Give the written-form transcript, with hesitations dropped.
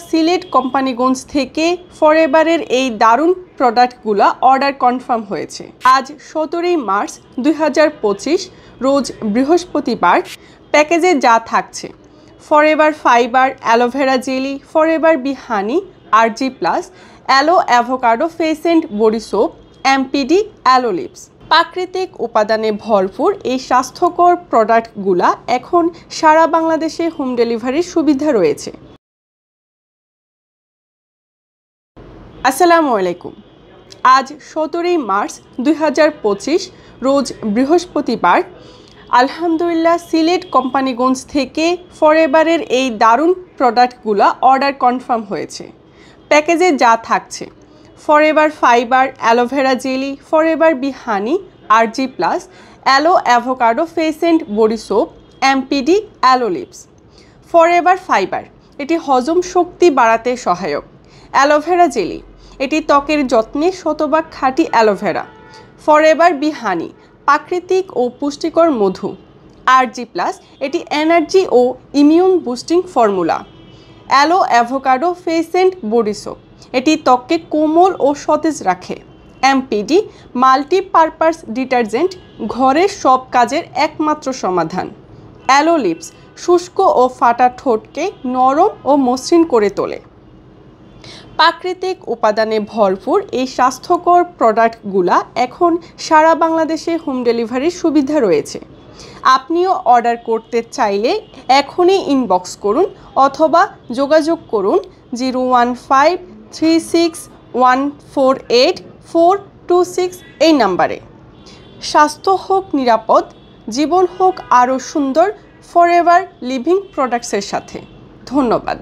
সিলেট কোম্পানিগঞ্জ থেকে ফরএভারের এই দারুণ প্রোডাক্টগুলো অর্ডার কনফার্ম হয়েছে। আজ 17 মার্চ 2025 রোজ বৃহস্পতিবার। প্যাকেজে যা থাকছে: forever fiber aloe vera jelly, forever bee honey argi plus, aloe avocado face and body soap, MPD aloe lips. প্রাকৃতিক উপাদানে ভরপুর এই স্বাস্থ্যকর প্রোডাক্টগুলো এখন সারা বাংলাদেশে হোম ডেলিভারির সুবিধা রয়েছে। আসসালামু আলাইকুম। আজ 17 মার্চ 2025 রোজ বৃহস্পতিবার। আলহামদুলিল্লাহ, সিলেট কোম্পানিগঞ্জ থেকে ফরএভারের এই দারুণ প্রোডাক্টগুলো অর্ডার কনফার্ম হয়েছে। প্যাকেজে যা থাকছে: forever fiber aloe vera jelly, forever bee honey argi plus, aloe avocado face and body soap, MPD aloe lips. Forever fiber এটি হজম শক্তি বাড়াতে সহায়ক। অ্যালোভেরা জেলি এটি ত্বকের যত্নে শতভাগ খাঁটি অ্যালোভেরা। ফরএভার বি হানি প্রাকৃতিক ও পুষ্টিকর মধু। আরজি প্লাস এটি এনার্জি ও immune boosting formula. Aloe avocado face and body soap এটি ত্বককে কোমল ও সতেজ রাখে। এমপিডি মাল্টিপারপাস ডিটারজেন্ট, ঘরের সব কাজের একমাত্র সমাধান। অ্যালো লিপস শুষ্ক ও ফাটা ঠোঁটকে নরম ও মসৃণ করে তোলে। প্রাকৃতিক উপাদানে ভরপুর এই স্বাস্থ্যকর প্রোডাক্টগুলো এখন সারা বাংলাদেশে হোম ডেলিভারির সুবিধা রয়েছে। আপনিও অর্ডার করতে চাইলে এখনই ইনবক্স করুন অথবা যোগাযোগ করুন 01536148426 এই নাম্বারে। স্বাস্থ্য হোক নিরাপদ, জীবন হোক আরও সুন্দর ফরএভার লিভিং প্রোডাক্টসের সাথে। ধন্যবাদ।